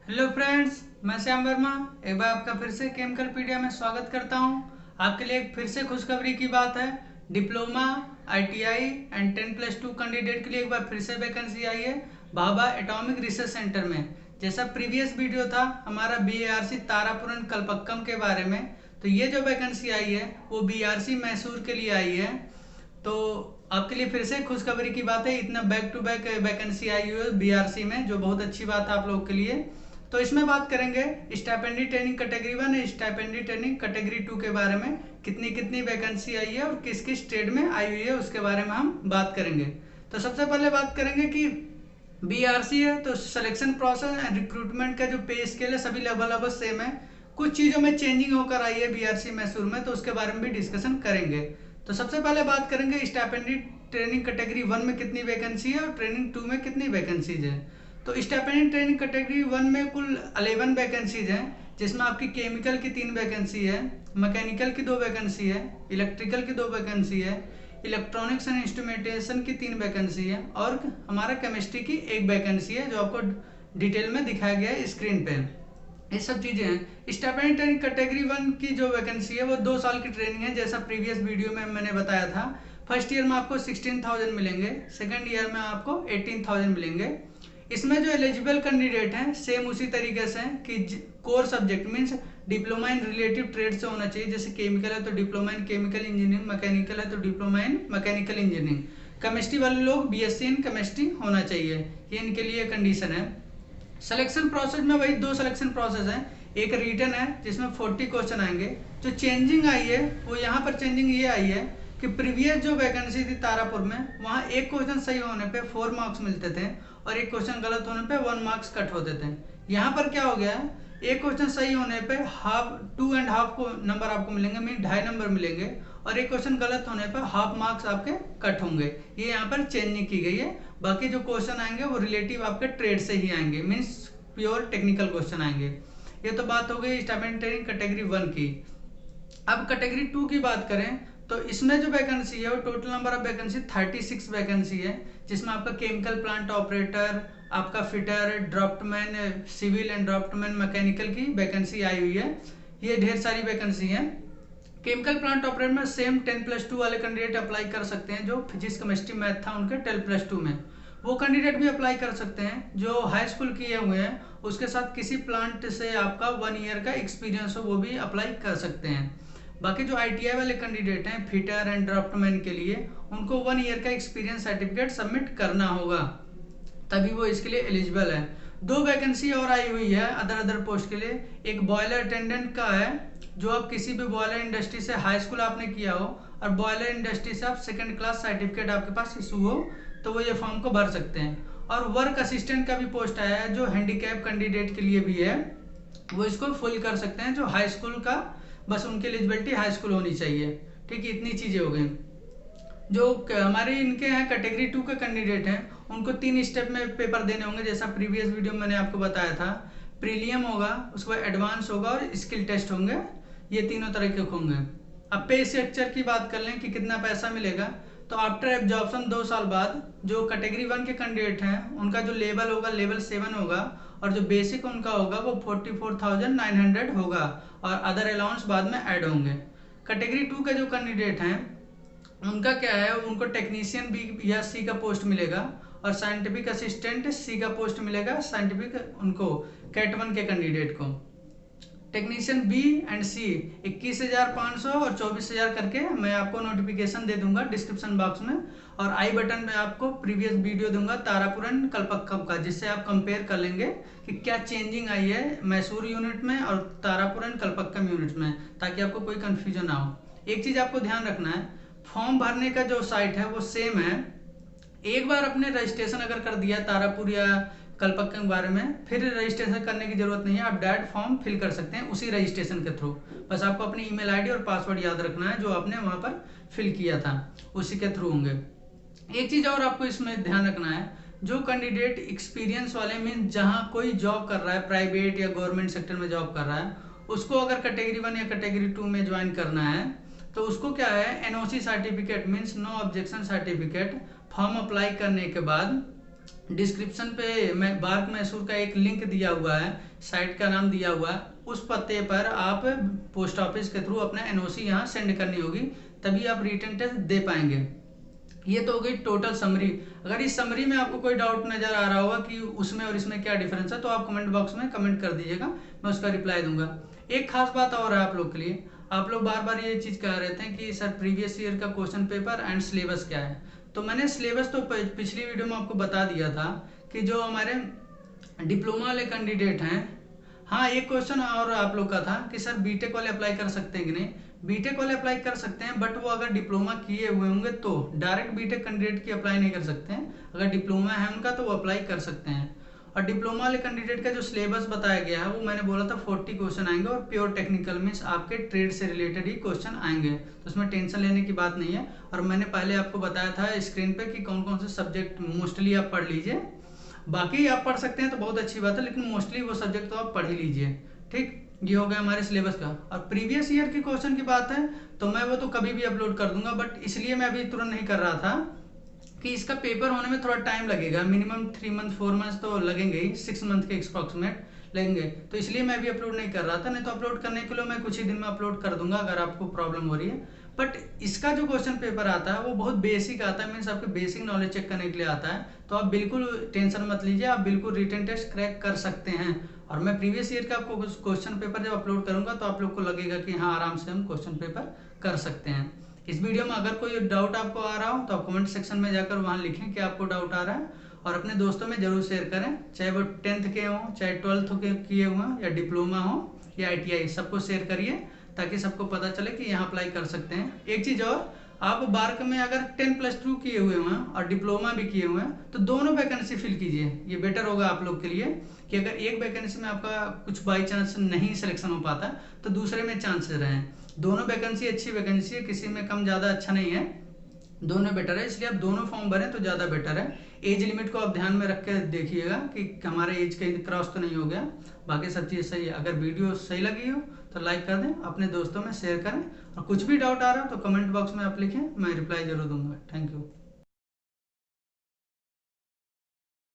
Hello friends, मैं श्याम वर्मा एक बार आपका फिर से केमिकल पीडिया में स्वागत करता हूं। आपके लिए एक फिर से खुशखबरी की बात है। डिप्लोमा, आईटीआई एंड 10+2 कैंडिडेट के लिए एक बार फिर से वैकेंसी आई है भाभा एटॉमिक रिसर्च सेंटर में। जैसा प्रीवियस वीडियो था हमारा बीआरसी तारापुरम कलपक्कम के बारे में, तो ये जो वैकेंसी आई है वो बीआरसी मैसूर के लिए आई है। तो आपके लिए फिर से खुशखबरी की बात है, इतना बैक टू बैक वैकेंसी आई हुई है बीआरसी में, जो बहुत अच्छी बात है आप लोगों के लिए। तो इसमें बात करेंगे स्टाइपेंडी ट्रेनिंग कैटेगरी 1 और स्टाइपेंडी ट्रेनिंग कैटेगरी 2 के बारे में, कितनी कितनी वैकेंसी आई है और किस किस स्टेट में आई हुई है उसके बारे में हम बात करेंगे। तो सबसे पहले बात करेंगे कि बीआरसी है तो सिलेक्शन प्रोसेस एंड रिक्रूटमेंट का जो पे स्केल है सभी लगभग सेम है। कुछ चीज़ों में चेंजिंग होकर आई है बीआरसी मैसूर में, तो उसके बारे में भी डिस्कशन करेंगे। तो सबसे पहले बात करेंगे स्टाइपेंडी ट्रेनिंग कैटेगरी 1 में कितनी वैकेंसी है और ट्रेनिंग 2 में कितनी वैकेंसीज है। तो स्टाइपेंडी ट्रेनिंग कैटेगरी 1 में कुल 11 वैकेंसीज हैं, जिसमें आपकी केमिकल की 3 वैकेंसी है, मैकेनिकल की 2 वैकेंसी है, इलेक्ट्रिकल की 2 वैकेंसी है, इलेक्ट्रॉनिक्स एंड इंस्ट्रूमेंटेशन की 3 वैकेंसी है और हमारा केमिस्ट्री की 1 वैकेंसी है, जो आपको डिटेल में दिखाया गया है स्क्रीन पे। ये सब चीज़ें हैं। स्टाइपेंड ट्रेनिंग कैटेगरी 1 की जो वैकेंसी है वो 2 साल की ट्रेनिंग है, जैसा प्रीवियस वीडियो में मैंने बताया था। फर्स्ट ईयर में आपको 16,000 मिलेंगे, सेकंड ईयर में आपको 18,000 मिलेंगे। इसमें जो एलिजिबल कैंडिडेट हैं सेम उसी तरीके से हैं कि core subject means diploma in relative trade से होना चाहिए। जैसे केमिकल है तो diploma in chemical engineering, mechanical है तो diploma in mechanical engineering, chemistry वाले लोग बीएससी इन केमिस्ट्री होना चाहिए, ये इनके लिए कंडीशन है। सिलेक्शन प्रोसेस में वही 2 सिलेक्शन प्रोसेस हैं, एक रिटन है जिसमें 40 क्वेश्चन आएंगे। जो चेंजिंग आई है वो यहाँ पर चेंजिंग ये आई है कि प्रीवियस जो वैकेंसी थी तारापुर में, वहाँ एक क्वेश्चन सही होने पे 4 मार्क्स मिलते थे और एक क्वेश्चन गलत होने पे 1 मार्क्स कट होते थे। यहाँ पर क्या हो गया है, एक क्वेश्चन सही होने पे हाफ 2.5 को नंबर आपको मिलेंगे, मीन 2.5 नंबर मिलेंगे, और एक क्वेश्चन गलत होने पर हाफ मार्क्स आपके कट होंगे। ये यहाँ पर चेंज नहीं की गई है। बाकी जो क्वेश्चन आएंगे वो रिलेटिव आपके ट्रेड से ही आएंगे, मीन्स प्योर टेक्निकल क्वेश्चन आएंगे। ये तो बात हो गई स्टाइपेंड ट्रेनिंग कैटेगरी 1 की। अब कैटेगरी 2 की बात करें तो इसमें जो वैकेंसी है वो total number of vacancy 36 vacancy है, जिसमें आपका केमिकल प्लांट ऑपरेटर, आपका fitter, draftman, civil and draftman mechanical की वैकेंसी आई हुई है। ये ढेर सारी वैकेंसी है। केमिकल प्लांट ऑपरेटर में सेम 10+2 वाले कैंडिडेट अप्लाई कर सकते हैं, जो फिजिक्स केमिस्ट्री मैथ था उनके 10+2 में, वो कैंडिडेट भी अप्लाई कर सकते हैं जो हाई स्कूल किए हुए हैं, उसके साथ किसी प्लांट से आपका 1 ईयर का एक्सपीरियंस हो वो भी अप्लाई कर सकते हैं। बाकी जो आईटीआई वाले कैंडिडेट हैं फिटर एंड ड्राफ्टमैन के लिए, उनको 1 ईयर का एक्सपीरियंस सर्टिफिकेट सबमिट करना होगा, तभी वो इसके लिए एलिजिबल है। 2 वैकेंसी और आई हुई है अदर पोस्ट के लिए। एक बॉयलर अटेंडेंट का है, जो आप किसी भी बॉयलर इंडस्ट्री से हाई स्कूल आपने किया हो और बॉयलर इंडस्ट्री से आप 2nd क्लास सर्टिफिकेट आपके पास इशू हो, तो वो ये फॉर्म को भर सकते हैं। और वर्क असिस्टेंट का भी पोस्ट आया है, जो हैंडीकैप कैंडिडेट के लिए भी है, वो इसको फुल कर सकते हैं, जो हाई स्कूल का बस उनकी एलिजिबिलिटी हाई स्कूल होनी चाहिए। ठीक है, इतनी चीज़ें हो गई। जो हमारे इनके हैं कैटेगरी 2 के कैंडिडेट हैं, उनको 3 स्टेप में पेपर देने होंगे, जैसा प्रीवियस वीडियो में मैंने आपको बताया था। प्रीलियम होगा, उसके बाद एडवांस होगा और स्किल टेस्ट होंगे, ये तीनों तरह के होंगे। अब पे स्ट्रक्चर की बात कर लें कि कितना पैसा मिलेगा, तो आफ्टर एब्जॉर्प्शन 2 साल बाद जो कैटेगरी 1 के कैंडिडेट हैं उनका जो लेवल होगा लेवल 7 होगा, और जो बेसिक उनका होगा वो 44,900 होगा, और अदर अलाउंस बाद में ऐड होंगे। कैटेगरी 2 के जो कैंडिडेट हैं उनका क्या है, उनको टेक्नीशियन बी या सी का पोस्ट मिलेगा और साइंटिफिक असिस्टेंट सी का पोस्ट मिलेगा, साइंटिफिक उनको कैट 1 के कैंडिडेट को। टेक्नीशियन बी एंड सी 21,500 और 24,000 करके मैं आपको नोटिफिकेशन दे दूंगा डिस्क्रिप्शन बॉक्स में, और आई बटन में आपको प्रीवियस वीडियो दूंगा तारापुरम कलपक्कम का, जिससे आप कंपेयर कर लेंगे कि क्या चेंजिंग आई है मैसूर यूनिट में और तारापुरम कलपक्कम यूनिट में, ताकि आपको कोई कंफ्यूजन ना हो। एक चीज़ आपको ध्यान रखना है, फॉर्म भरने का जो साइट है वो सेम है। एक बार अपने रजिस्ट्रेशन अगर कर दिया तारापुर या कलपक्कम के बारे में, फिर रजिस्ट्रेशन करने की जरूरत नहीं है, आप डायरेक्ट फॉर्म फिल कर सकते हैं उसी रजिस्ट्रेशन के थ्रू। बस आपको अपनी ईमेल आईडी और पासवर्ड याद रखना है, जो आपने वहां पर फिल किया था उसी के थ्रू होंगे। एक चीज़ और आपको इसमें ध्यान रखना है, जो कैंडिडेट एक्सपीरियंस वाले मीन जहाँ कोई जॉब कर रहा है, प्राइवेट या गवर्नमेंट सेक्टर में जॉब कर रहा है, उसको अगर कैटेगरी 1 या कैटेगरी 2 में ज्वाइन करना है तो उसको क्या है, NOC certificate means no objection certificate form apply करने के बाद डिस्क्रिप्शन पे मैं बार्क मैसूर का एक लिंक दिया हुआ है, साइट का नाम दिया हुआ है, उस पते पर आप पोस्ट ऑफिस के थ्रू अपना एनओसी यहाँ सेंड करनी होगी, तभी आप रिटन टेस्ट दे पाएंगे। ये तो हो गई टोटल समरी। अगर इस समरी में आपको कोई डाउट नजर आ रहा होगा कि उसमें और इसमें क्या डिफरेंस है, तो आप कमेंट बॉक्स में कमेंट कर दीजिएगा, मैं उसका रिप्लाई दूंगा। एक खास बात और है आप लोग के लिए, आप लोग बार बार ये चीज कह रहे थे कि सर प्रीवियस ईयर का क्वेश्चन पेपर एंड सिलेबस क्या है। तो मैंने सिलेबस तो पिछली वीडियो में आपको बता दिया था कि जो हमारे डिप्लोमा वाले कैंडिडेट हैं, हाँ एक क्वेश्चन और आप लोग का था कि सर बीटेक वाले अप्लाई कर सकते हैं कि नहीं। बीटेक वाले अप्लाई कर सकते हैं, बट वो अगर डिप्लोमा किए हुए होंगे तो डायरेक्ट बीटेक कैंडिडेट की अप्लाई नहीं कर सकते हैं। अगर डिप्लोमा है उनका तो वो अप्लाई कर सकते हैं। और डिप्लोमा वाले कैंडिडेट का जो सिलेबस बताया गया है वो मैंने बोला था 40 क्वेश्चन आएंगे, और प्योर टेक्निकल मीन्स आपके ट्रेड से रिलेटेड ही क्वेश्चन आएंगे, तो उसमें टेंशन लेने की बात नहीं है। और मैंने पहले आपको बताया था स्क्रीन पे कि कौन कौन से सब्जेक्ट मोस्टली आप पढ़ लीजिए, बाकी आप पढ़ सकते हैं तो बहुत अच्छी बात है, लेकिन मोस्टली वो सब्जेक्ट तो आप पढ़ ही लीजिए। ठीक, ये हो गया हमारे सिलेबस का। और प्रीवियस ईयर की क्वेश्चन की बात है तो मैं वो तो कभी भी अपलोड कर दूंगा, बट इसलिए मैं अभी तुरंत नहीं कर रहा था कि इसका पेपर होने में थोड़ा टाइम लगेगा, मिनिमम 3 मंथ 4 मंथ तो लगेंगे ही, 6 मंथ के अप्रॉक्सीमेट लगेंगे, तो इसलिए मैं भी अपलोड नहीं कर रहा था। नहीं तो अपलोड करने के लिए मैं कुछ ही दिन में अपलोड कर दूंगा अगर आपको प्रॉब्लम हो रही है। बट इसका जो क्वेश्चन पेपर आता है वो बहुत बेसिक आता है, मीन्स आपके बेसिक नॉलेज चेक करने के लिए आता है, तो आप बिल्कुल टेंशन मत लीजिए, आप बिल्कुल रिटन टेस्ट क्रैक कर सकते हैं। और मैं प्रीवियस ईयर का आपको क्वेश्चन पेपर जब अपलोड करूंगा तो आप लोग को लगेगा कि हाँ आराम से हम क्वेश्चन पेपर कर सकते हैं। इस वीडियो में अगर कोई डाउट आपको आ रहा हो तो आप कमेंट सेक्शन में जाकर वहां लिखें कि आपको डाउट आ रहा है, और अपने दोस्तों में जरूर शेयर करें, चाहे वो 10th के हों, चाहे 12th के किए हुए हों, या डिप्लोमा हो या ITI, सबको शेयर करिए ताकि सबको पता चले कि यहाँ अप्लाई कर सकते हैं। एक चीज़ और, आप बार्क में अगर 10+2 किए हुए हैं और डिप्लोमा भी किए हुए हैं तो दोनों वैकेंसी फिल कीजिए, ये बेटर होगा आप लोग के लिए कि अगर एक वैकेंसी में आपका कुछ बाई चांस नहीं सिलेक्शन हो पाता तो दूसरे में चांसेस रहें। दोनों वैकेंसी अच्छी वैकेंसी है, किसी में कम ज़्यादा अच्छा नहीं है, दोनों बेटर है, इसलिए आप दोनों फॉर्म भरें तो ज़्यादा बेटर है। एज लिमिट को आप ध्यान में रख के देखिएगा कि हमारे एज कहीं क्रॉस तो नहीं हो गया, बाकी सब चीज़ सही है। अगर वीडियो सही लगी हो तो लाइक कर दें, अपने दोस्तों में शेयर करें, और कुछ भी डाउट आ रहा हो तो कमेंट बॉक्स में आप लिखें, मैं रिप्लाई जरूर दूंगा। Thank you.